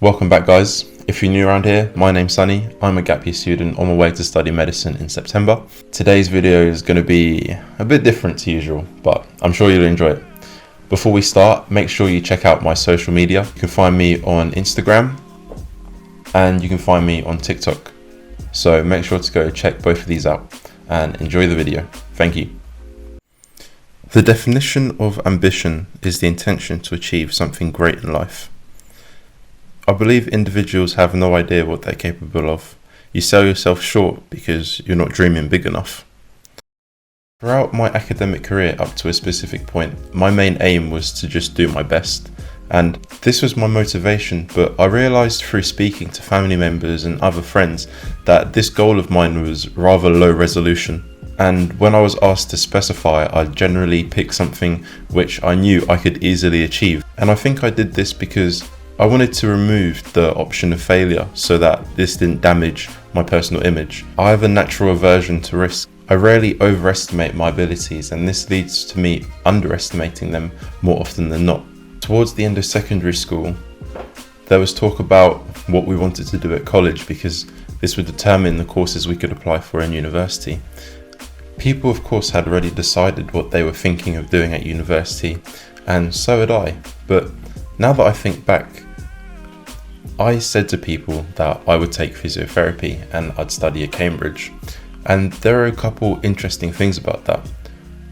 Welcome back, guys. If you're new around here, my name's Sunny. I'm a gap year student on my way to study medicine in September. Today's video is going to be a bit different to usual, but I'm sure you'll enjoy it. Before we start, make sure you check out my social media. You can find me on Instagram and you can find me on TikTok. So make sure to go check both of these out and enjoy the video. Thank you. The definition of ambition is the intention to achieve something great in life. I believe individuals have no idea what they're capable of. You sell yourself short because you're not dreaming big enough. Throughout my academic career up to a specific point, my main aim was to just do my best. And this was my motivation, but I realised through speaking to family members and other friends that this goal of mine was rather low resolution. And when I was asked to specify, I generally picked something which I knew I could easily achieve. And I think I did this because I wanted to remove the option of failure so that this didn't damage my personal image. I have a natural aversion to risk. I rarely overestimate my abilities, and this leads to me underestimating them more often than not. Towards the end of secondary school, there was talk about what we wanted to do at college because this would determine the courses we could apply for in university. People, of course, had already decided what they were thinking of doing at university, and so had I. But now that I think back, I said to people that I would take physiotherapy and I'd study at Cambridge. And there are a couple interesting things about that.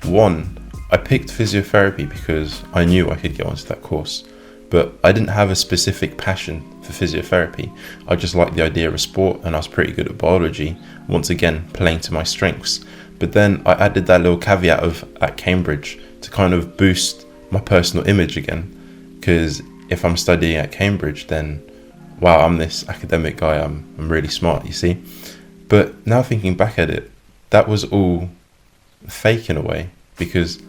One, I picked physiotherapy because I knew I could get onto that course, but I didn't have a specific passion for physiotherapy. I just liked the idea of sport and I was pretty good at biology, once again playing to my strengths. But then I added that little caveat of at Cambridge to kind of boost my personal image again, because if I'm studying at Cambridge, then wow, I'm this academic guy, I'm really smart, you see. But now thinking back at it, that was all fake in a way, because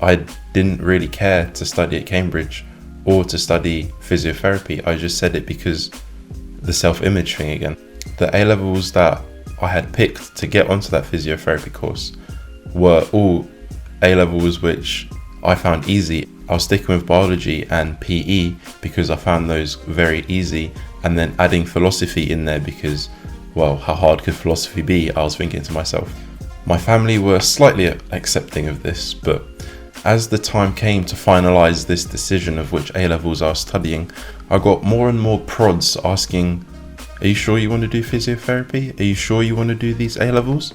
I didn't really care to study at Cambridge or to study physiotherapy. I just said it because the self-image thing again. The A-levels that I had picked to get onto that physiotherapy course were all A-levels which I found easy. I was sticking with biology and PE because I found those very easy, and then adding philosophy in there because, well, how hard could philosophy be? I was thinking to myself. My family were slightly accepting of this, but as the time came to finalise this decision of which A-levels I was studying, I got more and more prods asking, are you sure you want to do physiotherapy? Are you sure you want to do these A-levels?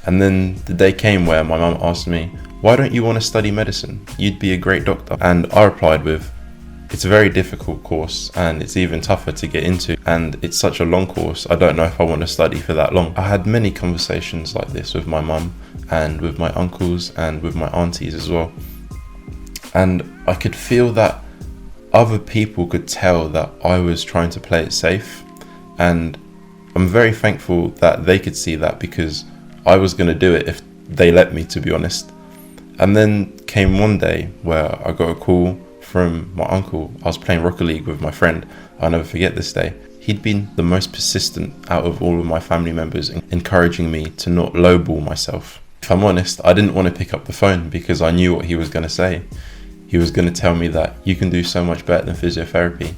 And then the day came where my mum asked me, why don't you want to study medicine? You'd be a great doctor. And I replied with, it's a very difficult course and it's even tougher to get into, and it's such a long course, I don't know if I want to study for that long. I had many conversations like this with my mum and with my uncles and with my aunties as well. And I could feel that other people could tell that I was trying to play it safe, and I'm very thankful that they could see that because I was going to do it if they let me, to be honest. And then came one day where I got a call from my uncle. I was playing Rocket League with my friend. I'll never forget this day. He'd been the most persistent out of all of my family members, encouraging me to not lowball myself. If I'm honest, I didn't want to pick up the phone because I knew what he was going to say. He was going to tell me that you can do so much better than physiotherapy.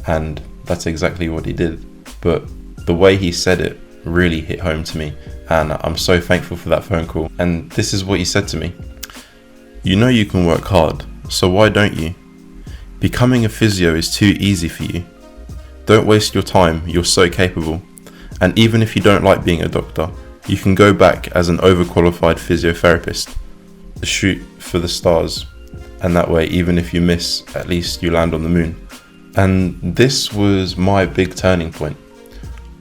And that's exactly what he did. But the way he said it really hit home to me. And I'm so thankful for that phone call. And this is what he said to me. You know you can work hard, so why don't you? Becoming a physio is too easy for you. Don't waste your time, you're so capable. And even if you don't like being a doctor, you can go back as an overqualified physiotherapist. Shoot for the stars, and that way even if you miss, at least you land on the moon. And this was my big turning point.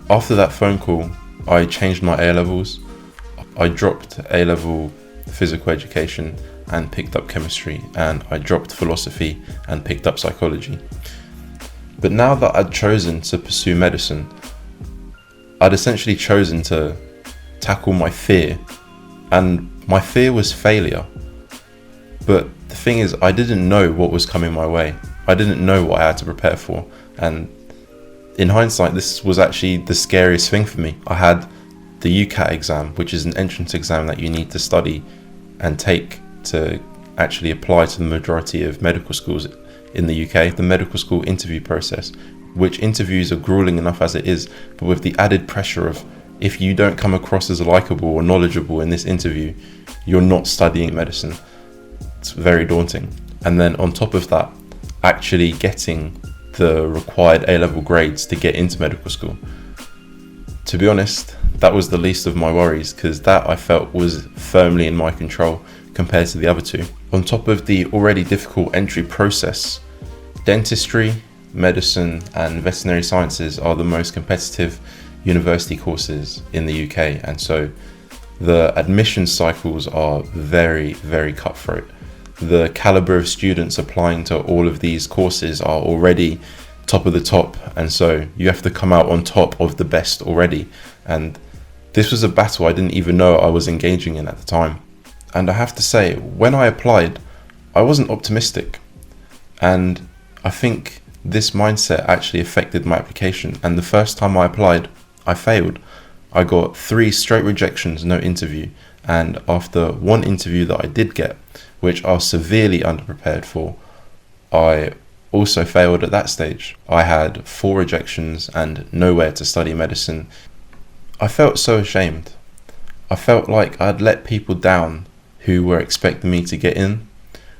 After that phone call, I changed my A-levels. I dropped A-level physical education and picked up chemistry, and I dropped philosophy and picked up psychology. But now that I'd chosen to pursue medicine, I'd essentially chosen to tackle my fear, and my fear was failure. But the thing is, I didn't know what was coming my way. I didn't know what I had to prepare for, and in hindsight, this was actually the scariest thing for me. I had the UCAT exam, which is an entrance exam that you need to study and take to actually apply to the majority of medical schools in the UK. The medical school interview process which interviews are grueling enough as it is, but with the added pressure of, if you don't come across as likable or knowledgeable in this interview, you're not studying medicine. It's very daunting. And then on top of that, actually getting the required A-level grades to get into medical school. To be honest, that was the least of my worries, because that I felt was firmly in my control compared to the other two. On top of the already difficult entry process, dentistry, medicine and veterinary sciences are the most competitive university courses in the UK, and so the admission cycles are very, very cutthroat. The caliber of students applying to all of these courses are already top of the top, and so you have to come out on top of the best already. And this was a battle I didn't even know I was engaging in at the time. And I have to say, when I applied, I wasn't optimistic, and I think this mindset actually affected my application. And the first time I applied, I failed. I got 3 straight rejections, no interview. And after one interview that I did get, which I was severely underprepared for, I also failed at that stage. I had 4 rejections and nowhere to study medicine. I felt so ashamed. I felt like I'd let people down who were expecting me to get in,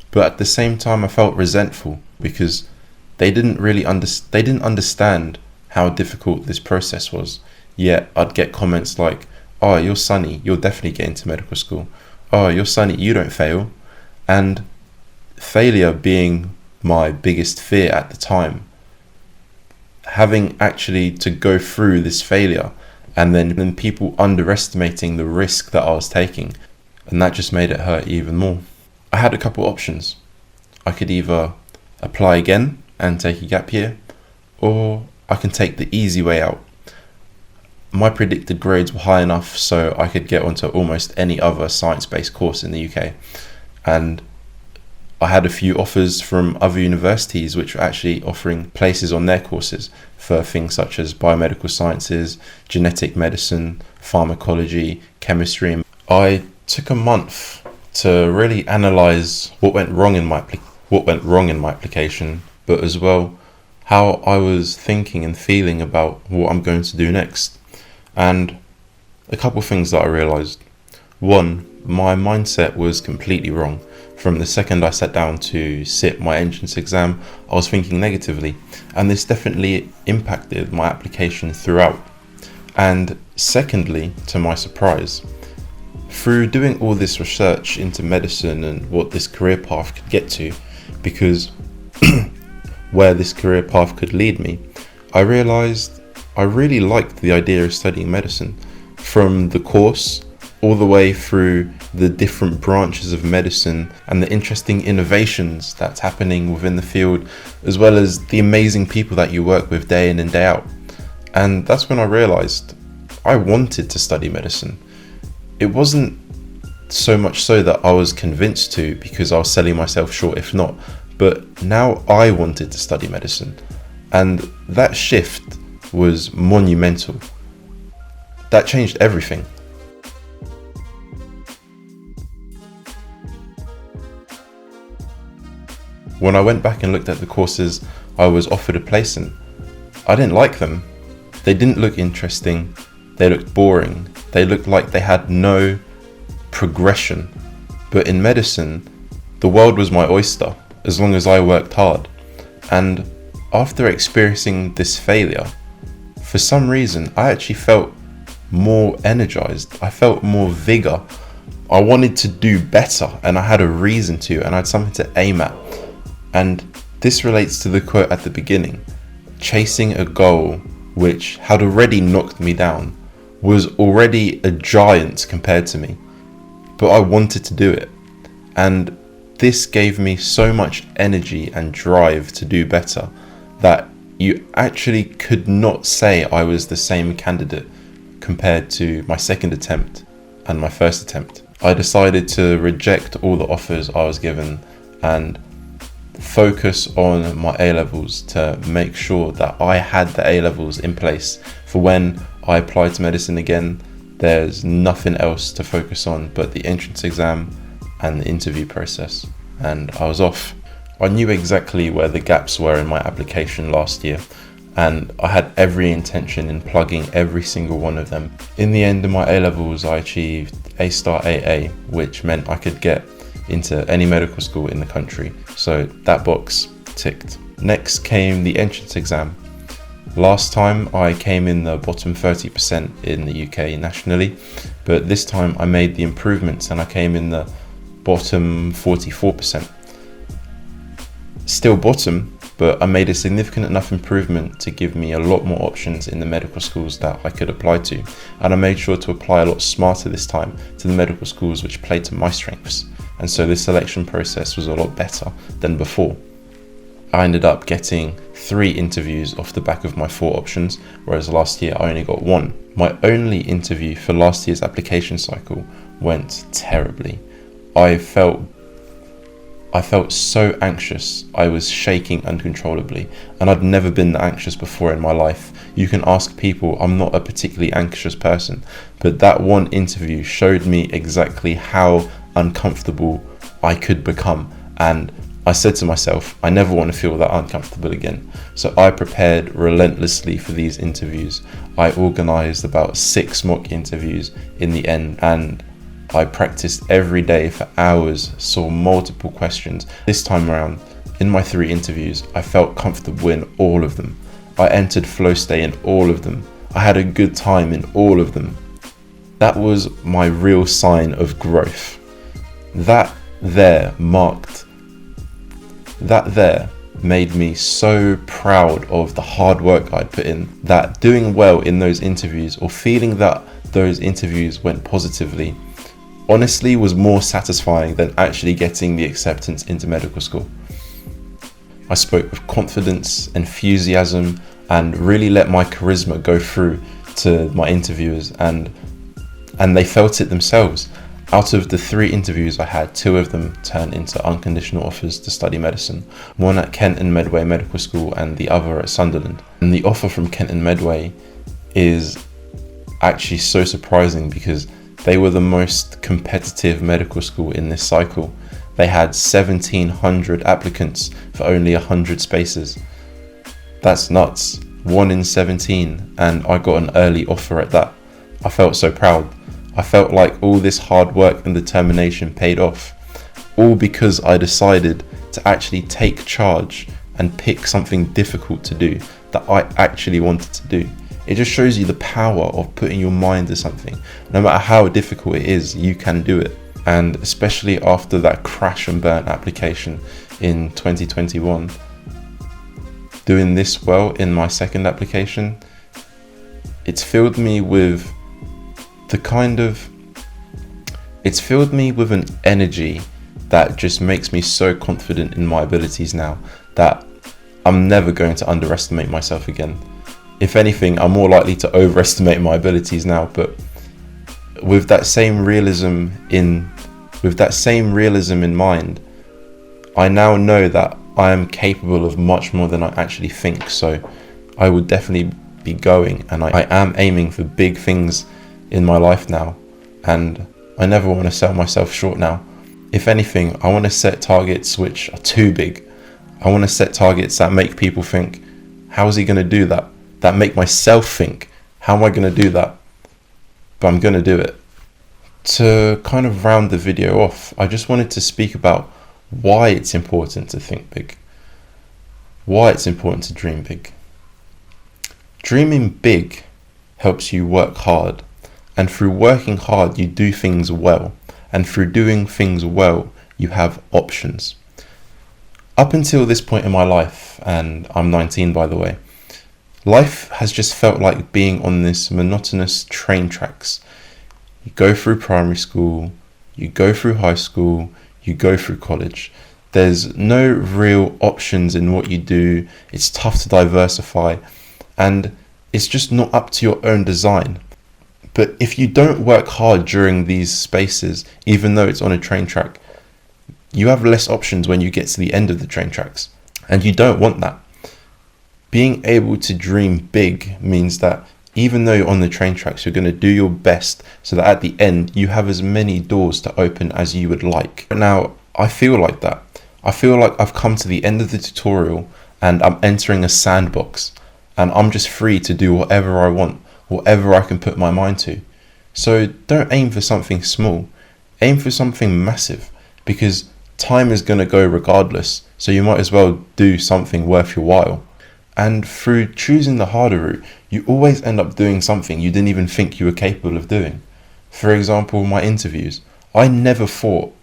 but at the same time I felt resentful because they didn't understand how difficult this process was. Yet I'd get comments like, "Oh, you're Sunny, you'll definitely get into medical school. Oh, you're Sunny, you don't fail." And failure being my biggest fear at the time, having actually to go through this failure and then people underestimating the risk that I was taking, and that just made it hurt even more. I had a couple options. I could either apply again and take a gap year, or I can take the easy way out. My predicted grades were high enough so I could get onto almost any other science-based course in the UK. And I had a few offers from other universities which were actually offering places on their courses for things such as biomedical sciences, genetic medicine, pharmacology, chemistry. I took a month to really analyze what went wrong in my application, but as well how I was thinking and feeling about what I'm going to do next. And a couple things that I realized. One, my mindset was completely wrong. From the second I sat down to sit my entrance exam, I was thinking negatively, and this definitely impacted my application throughout. And secondly, to my surprise, through doing all this research into medicine and what this career path could get to, because where this career path could lead me, I realized I really liked the idea of studying medicine. From the course all the way through the different branches of medicine and the interesting innovations that's happening within the field, as well as the amazing people that you work with day in and day out. And that's when I realized I wanted to study medicine. It wasn't so much so that I was convinced to because I was selling myself short if not, but now I wanted to study medicine. And that shift was monumental. That changed everything. When I went back and looked at the courses I was offered a place in, I didn't like them. They didn't look interesting. They looked boring. They looked like they had no progression. But in medicine, the world was my oyster as long as I worked hard. And after experiencing this failure, for some reason, I actually felt more energized. I felt more vigor. I wanted to do better, and I had a reason to, and I had something to aim at. And this relates to the quote at the beginning. Chasing a goal which had already knocked me down was already a giant compared to me, but I wanted to do it. And this gave me so much energy and drive to do better that you actually could not say I was the same candidate compared to my second attempt and my first attempt. I decided to reject all the offers I was given and focus on my A-levels to make sure that I had the A-levels in place for when I applied to medicine again. There's nothing else to focus on but the entrance exam and the interview process, and I was off. I knew exactly where the gaps were in my application last year, and I had every intention in plugging every single one of them. In the end of my A-levels, I achieved A-star AA, which meant I could get into any medical school in the country. So that box ticked. Next came the entrance exam. Last time I came in the bottom 30% in the UK nationally, but this time I made the improvements and I came in the bottom 44%. Still bottom, but I made a significant enough improvement to give me a lot more options in the medical schools that I could apply to. And I made sure to apply a lot smarter this time to the medical schools which played to my strengths. And so the selection process was a lot better than before. I ended up getting 3 interviews off the back of my 4 options, whereas last year I only got 1. My only interview for last year's application cycle went terribly. I felt so anxious. I was shaking uncontrollably, and I'd never been that anxious before in my life. You can ask people, I'm not a particularly anxious person, but that one interview showed me exactly how uncomfortable I could become, and I said to myself, I never want to feel that uncomfortable again. So I prepared relentlessly for these interviews. I organised about 6 mock interviews in the end, and I practiced every day for hours, saw multiple questions. This time around, in my 3 interviews, I felt comfortable in all of them. I entered flow state in all of them. I had a good time in all of them. That was my real sign of growth. That there made me so proud of the hard work I'd put in, that doing well in those interviews, or feeling that those interviews went positively, honestly was more satisfying than actually getting the acceptance into medical school. I spoke with confidence, enthusiasm, and really let my charisma go through to my interviewers, and they felt it themselves. Out of the 3 interviews I had, 2 of them turned into unconditional offers to study medicine. One at Kent and Medway Medical School and the other at Sunderland. And the offer from Kent and Medway is actually so surprising because they were the most competitive medical school in this cycle. They had 1,700 applicants for only 100 spaces. That's nuts. 1 in 17, and I got an early offer at that. I felt so proud. I felt like all this hard work and determination paid off, all because I decided to actually take charge and pick something difficult to do that I actually wanted to do. It just shows you the power of putting your mind to something. No matter how difficult it is, you can do it. And especially after that crash and burn application in 2021, doing this well in my second application, it's filled me with an energy that just makes me so confident in my abilities now that I'm never going to underestimate myself again. If anything, I'm more likely to overestimate my abilities now, but with that same realism in mind, I now know that I am capable of much more than I actually think. So I would definitely be going, and I am aiming for big things in my life now, and I never want to sell myself short now. If anything, I want to set targets which are too big. I want to set targets that make people think, how is he going to do that? That make myself think, how am I going to do that? But I'm going to do it. To kind of round the video off, I just wanted to speak about why it's important to think big. Why it's important to dream big. Dreaming big helps you work hard. And through working hard, you do things well. And through doing things well, you have options. Up until this point in my life, and I'm 19 by the way, life has just felt like being on this monotonous train tracks. You go through primary school, you go through high school, you go through college. There's no real options in what you do. It's tough to diversify, and it's just not up to your own design. But if you don't work hard during these spaces, even though it's on a train track, you have less options when you get to the end of the train tracks. And you don't want that. Being able to dream big means that even though you're on the train tracks, you're going to do your best so that at the end you have as many doors to open as you would like. Now, I feel like that. I feel like I've come to the end of the tutorial and I'm entering a sandbox. and I'm just free to do whatever I want, whatever I can put my mind to. So don't aim for something small, aim for something massive, because time is going to go regardless, so you might as well do something worth your while. And through choosing the harder route, you always end up doing something you didn't even think you were capable of doing. For example, my interviews. I never thought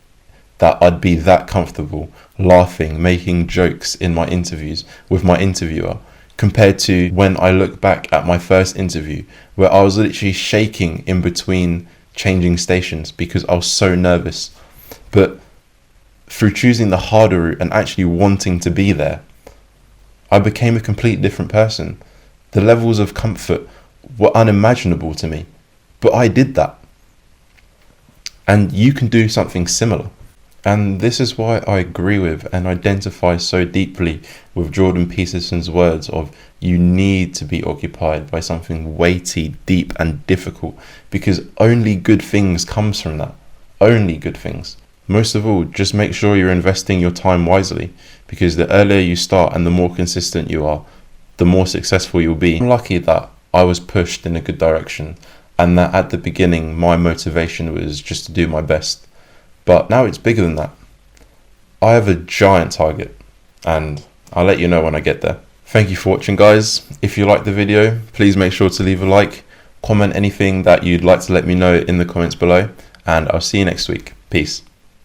that I'd be that comfortable laughing, making jokes in my interviews with my interviewer, compared to when I look back at my first interview, where I was literally shaking in between changing stations because I was so nervous. But through choosing the harder route and actually wanting to be there, I became a completely different person. The levels of comfort were unimaginable to me, but I did that. And you can do something similar. And this is why I agree with and identify so deeply with Jordan Peterson's words of you need to be occupied by something weighty, deep and difficult, because only good things comes from that. Only good things. Most of all, just make sure you're investing your time wisely, because the earlier you start and the more consistent you are, the more successful you'll be. I'm lucky that I was pushed in a good direction, and that at the beginning my motivation was just to do my best. But now it's bigger than that. I have a giant target, and I'll let you know when I get there. Thank you for watching, guys. If you liked the video, please make sure to leave a like, comment anything that you'd like to let me know in the comments below, and I'll see you next week. Peace.